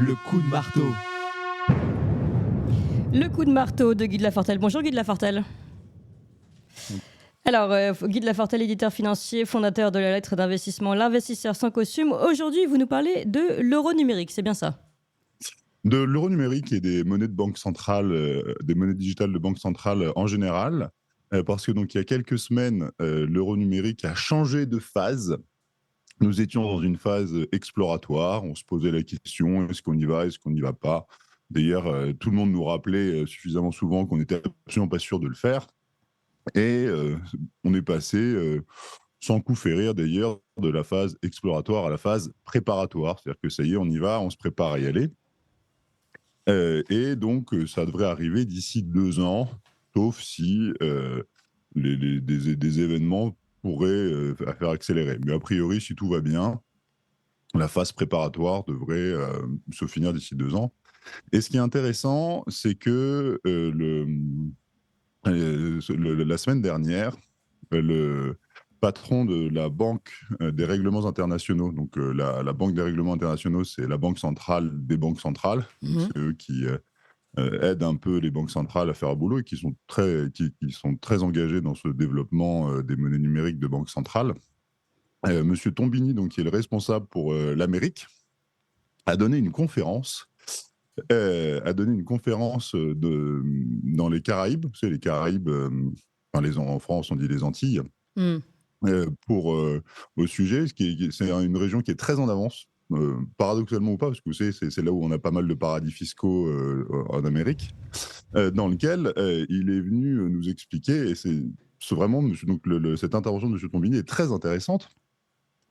Le coup de marteau. Le coup de marteau de Guy de Lafortelle. Bonjour Guy de Lafortelle. Alors, Guy de Lafortelle, éditeur financier, fondateur de la lettre d'investissement L'investisseur sans costume. Aujourd'hui, vous nous parlez de l'euro numérique, c'est bien ça? De l'euro numérique et des monnaies de banque centrale, des monnaies digitales de banque centrale en général, parce que donc il y a quelques semaines, l'euro numérique a changé de phase. Nous étions dans une phase exploratoire, on se posait la question: «Est-ce qu'on y va? Est-ce qu'on n'y va pas?» D'ailleurs, tout le monde nous rappelait, suffisamment souvent qu'on n'était absolument pas sûr de le faire et on est passé, sans coup férir d'ailleurs, de la phase exploratoire à la phase préparatoire. C'est-à-dire que ça y est, on y va, on se prépare à y aller. Et donc, ça devrait arriver d'ici 2 ans, sauf si, des événements pourraient, faire accélérer. Mais a priori, si tout va bien, la phase préparatoire devrait, se finir d'ici 2 ans. Et ce qui est intéressant, c'est que, la semaine dernière, le patron de la Banque, des règlements internationaux, donc la Banque des règlements internationaux, c'est la banque centrale des banques centrales. Donc Mhm. c'est eux qui, aident un peu les banques centrales à faire un boulot et qui sont très engagés dans ce développement, des monnaies numériques de banque centrale. Monsieur Tombini, donc qui est le responsable pour, l'Amérique, a donné une conférence, dans les Caraïbes. Vous savez, les Caraïbes, enfin en France, on dit les Antilles, Mm. pour, au sujet, c'est une région qui est très en avance, paradoxalement ou pas, parce que vous savez, c'est là où on a pas mal de paradis fiscaux, en Amérique, dans lequel, il est venu, nous expliquer, et c'est vraiment monsieur donc cette intervention de monsieur Tombini est très intéressante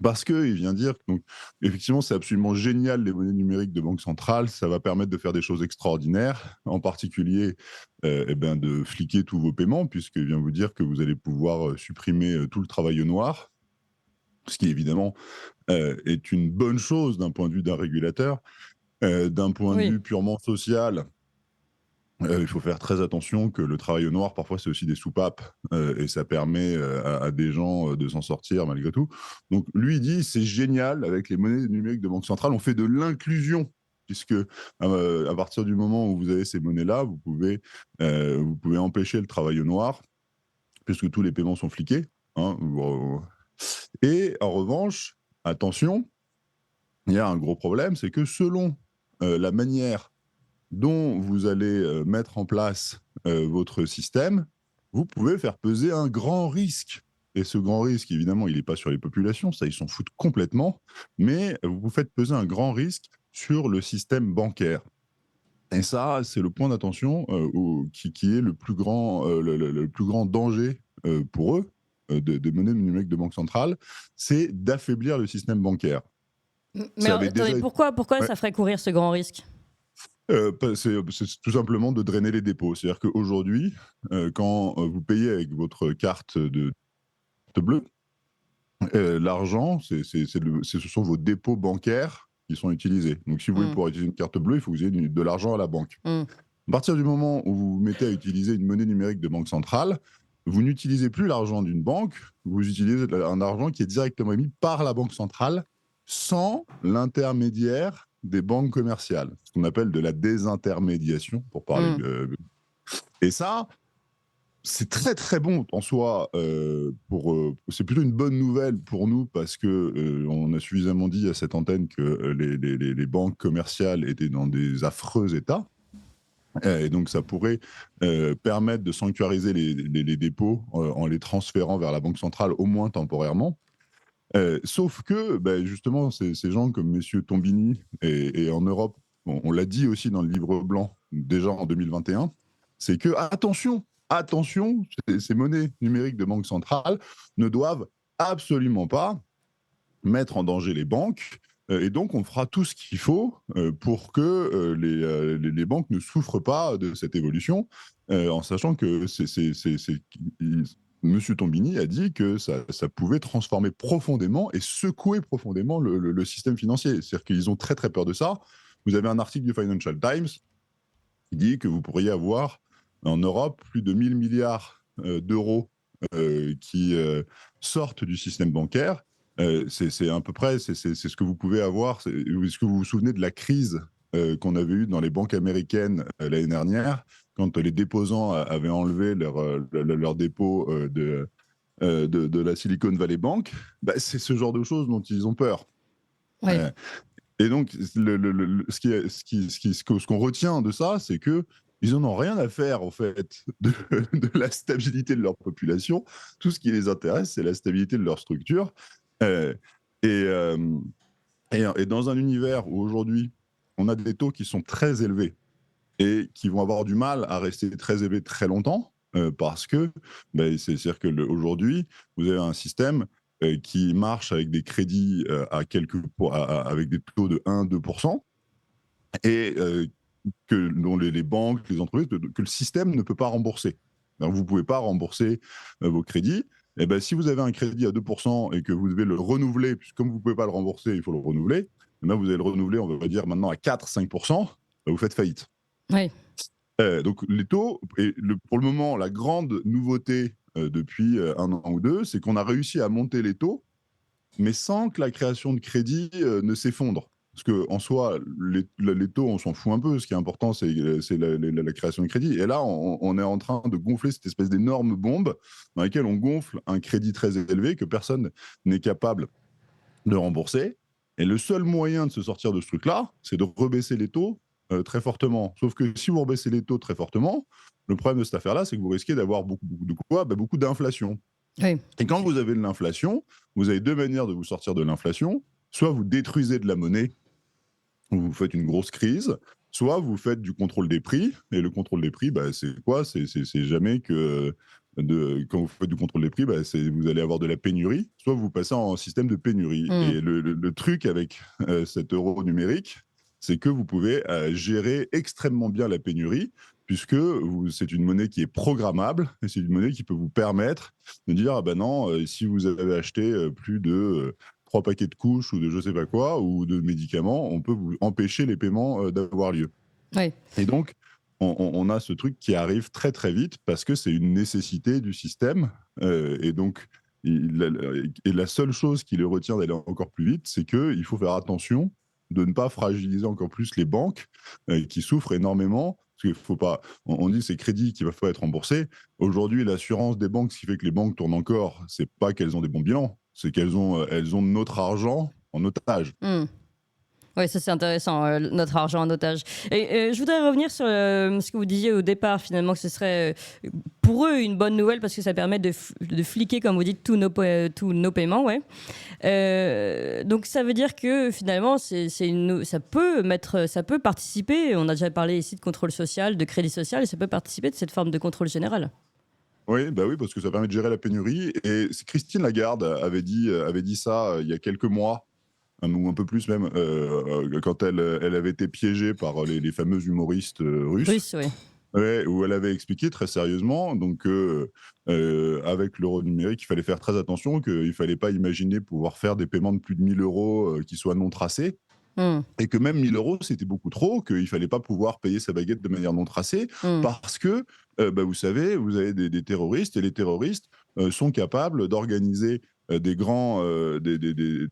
parce qu'il vient dire que donc effectivement, c'est absolument génial les monnaies numériques de banque centrale, ça va permettre de faire des choses extraordinaires, en particulier, et ben, de fliquer tous vos paiements, puisqu'il vient vous dire que vous allez pouvoir, supprimer, tout le travail au noir. Ce qui évidemment, est une bonne chose d'un point de vue d'un régulateur. D'un point de Oui. vue purement social, il faut faire très attention que le travail au noir, parfois, c'est aussi des soupapes, et ça permet, à des gens, de s'en sortir malgré tout. Donc lui, il dit: «C'est génial, avec les monnaies numériques de banque centrale, on fait de l'inclusion», puisque, à partir du moment où vous avez ces monnaies-là, vous pouvez empêcher le travail au noir, puisque tous les paiements sont fliqués, hein, et en revanche, attention, il y a un gros problème, c'est que selon, la manière dont vous allez, mettre en place, votre système, vous pouvez faire peser un grand risque, et ce grand risque, évidemment, il n'est pas sur les populations, ça, ils s'en foutent complètement, mais vous faites peser un grand risque sur le système bancaire, et ça, c'est le point d'attention, qui est le plus grand, le plus grand danger, pour eux, de monnaies numériques de banque centrale, c'est d'affaiblir le système bancaire. Mais Ça avait attendez, déjà pourquoi Ouais. ça ferait courir ce grand risque? C'est tout simplement de drainer les dépôts. C'est-à-dire qu'aujourd'hui, quand, vous payez avec votre carte de carte bleue, l'argent, ce sont vos dépôts bancaires qui sont utilisés. Donc si vous voulez Mm. pouvoir utiliser une carte bleue, il faut que vous ayez de l'argent à la banque. Mm. À partir du moment où vous vous mettez à utiliser une monnaie numérique de banque centrale, vous n'utilisez plus l'argent d'une banque, vous utilisez un argent qui est directement émis par la banque centrale, sans l'intermédiaire des banques commerciales. Ce qu'on appelle de la désintermédiation, pour parler. Mm. Et ça, c'est très très bon en soi. C'est plutôt une bonne nouvelle pour nous parce que on a suffisamment dit à cette antenne que les banques commerciales étaient dans des affreux états. Et donc ça pourrait, permettre de sanctuariser les dépôts, en les transférant vers la banque centrale, au moins temporairement. Sauf que, justement, ces gens comme monsieur Tombini et en Europe, on l'a dit aussi dans le livre blanc, déjà en 2021, c'est que attention, attention, ces monnaies numériques de banque centrale ne doivent absolument pas mettre en danger les banques, et donc on fera tout ce qu'il faut, pour que, les banques ne souffrent pas de cette évolution, en sachant que monsieur Tombini a dit que ça pouvait transformer profondément et secouer profondément le système financier. C'est-à-dire qu'ils ont très, très peur de ça. Vous avez un article du Financial Times qui dit que vous pourriez avoir en Europe plus de 1 000 milliards d'euros, qui, sortent du système bancaire. C'est à peu près, c'est ce que vous pouvez avoir. Est-ce que vous vous souvenez de la crise qu'on avait eues dans les banques américaines l'année dernière, quand les déposants avaient enlevé leur dépôt de la Silicon Valley Bank, bah, c'est ce genre de choses dont ils ont peur. Oui, Euh, et donc, ce qu'on retient de ça, c'est que ils en ont rien à faire, en fait, de la stabilité de leur population. Tout ce qui les intéresse, c'est la stabilité de leur structure. Euh, et, euh, et dans un univers où aujourd'hui, on a des taux qui sont très élevés et qui vont avoir du mal à rester très élevés très longtemps, parce que c'est-à-dire qu'aujourd'hui, vous avez un système qui marche avec des crédits avec des taux de 1-2%, et dont les banques, les entreprises, que le système ne peut pas rembourser. Alors, vous ne pouvez pas rembourser vos crédits. Et ben, si vous avez un crédit à 2% et que vous devez le renouveler, puisque comme vous ne pouvez pas le rembourser, il faut le renouveler, et ben, vous allez le renouveler, on va dire maintenant à 4-5%, ben, vous faites faillite. oui, Donc les taux, pour le moment, la grande nouveauté depuis 1 an ou 2, c'est qu'on a réussi à monter les taux, mais sans que la création de crédit ne s'effondre. Parce qu'en soi, les taux, on s'en fout un peu. Ce qui est important, c'est la création de crédit. Et là, on est en train de gonfler cette espèce d'énorme bombe dans laquelle on gonfle un crédit très élevé que personne n'est capable de rembourser. Et le seul moyen de se sortir de ce truc-là, c'est de rebaisser les taux très fortement. Sauf que si vous rebaissez les taux très fortement, le problème de cette affaire-là, c'est que vous risquez d'avoir beaucoup d'inflation. oui. Et quand vous avez de l'inflation, vous avez deux manières de vous sortir de l'inflation. Soit vous détruisez de la monnaie, ou vous faites une grosse crise, soit vous faites du contrôle des prix. Et le contrôle des prix, bah, c'est quoi? C'est jamais que quand vous faites du contrôle des prix, bah, vous allez avoir de la pénurie, soit vous passez en système de pénurie. Mm. Et le truc avec cet euro numérique, c'est que vous pouvez gérer extrêmement bien la pénurie, puisque c'est une monnaie qui est programmable, et c'est une monnaie qui peut vous permettre de dire, ah ben non, si vous avez acheté plus de 3 paquets de couches ou de je sais pas quoi, ou de médicaments, on peut vous empêcher les paiements d'avoir lieu. Oui. Et donc, on a ce truc qui arrive très très vite parce que c'est une nécessité du système. Et donc, la seule chose qui le retient d'aller encore plus vite, c'est qu'il faut faire attention de ne pas fragiliser encore plus les banques qui souffrent énormément. Parce qu'il faut pas. On dit c'est crédit qui va pas être remboursé. Aujourd'hui, l'assurance des banques, ce qui fait que les banques tournent encore, c'est pas qu'elles ont des bons bilans, c'est elles ont notre argent en otage. Mm. Oui, ça c'est intéressant, notre argent en otage. Et je voudrais revenir sur ce que vous disiez au départ, finalement, que ce serait pour eux une bonne nouvelle parce que ça permet de fliquer, comme vous dites, tous nos paiements. Ouais. Donc ça veut dire que finalement, ça peut participer, on a déjà parlé ici de contrôle social, de crédit social, et ça peut participer de cette forme de contrôle général. Oui, bah oui, parce que ça permet de gérer la pénurie. Et Christine Lagarde avait dit ça il y a quelques mois, ou un peu plus même, quand elle avait été piégée par les fameux humoristes russes. Russe, oui. Ouais, où elle avait expliqué très sérieusement donc avec l'euro numérique, il fallait faire très attention, qu'il ne fallait pas imaginer pouvoir faire des paiements de plus de 1 000 € qui soient non tracés. Mm. Et que même 1 000 €, c'était beaucoup trop, qu'il ne fallait pas pouvoir payer sa baguette de manière non tracée, Mm. parce que, bah, vous savez, vous avez des terroristes, et les terroristes sont capables d'organiser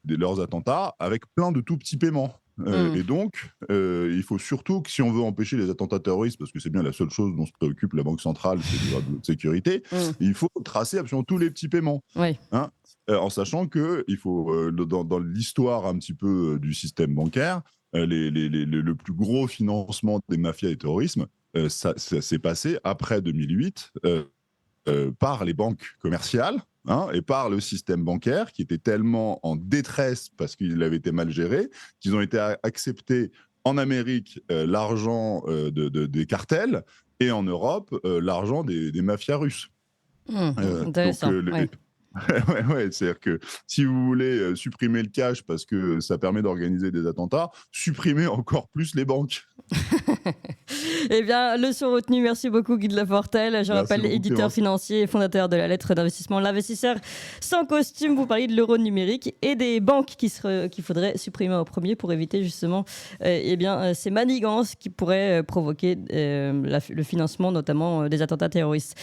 leurs attentats avec plein de tout petits paiements. Mm. Et donc, il faut surtout que si on veut empêcher les attentats terroristes, parce que c'est bien la seule chose dont se préoccupe la Banque centrale, c'est de notre sécurité, Mm. il faut tracer absolument tous les petits paiements. Oui. Hein, en sachant que il faut, dans l'histoire un petit peu du système bancaire, le plus gros financement des mafias et terrorisme, ça s'est passé après 2008 par les banques commerciales, hein, et par le système bancaire qui était tellement en détresse parce qu'il avait été mal géré qu'ils ont été acceptés en Amérique l'argent des cartels, et en Europe l'argent des mafias russes. Mm. Donc, Intéressant. Oui. ouais, c'est-à-dire que si vous voulez supprimer le cash parce que ça permet d'organiser des attentats, supprimez encore plus les banques. Eh bien, leçon retenue. Merci beaucoup, Guy de Lafortelle. Je Merci rappelle, beaucoup, éditeur Clémence. financier et fondateur de la lettre d'investissement L'Investisseur sans costume. Vous parliez de l'euro numérique et des banques qu'il faudrait supprimer en premier pour éviter justement ces manigances qui pourraient provoquer le financement notamment des attentats terroristes.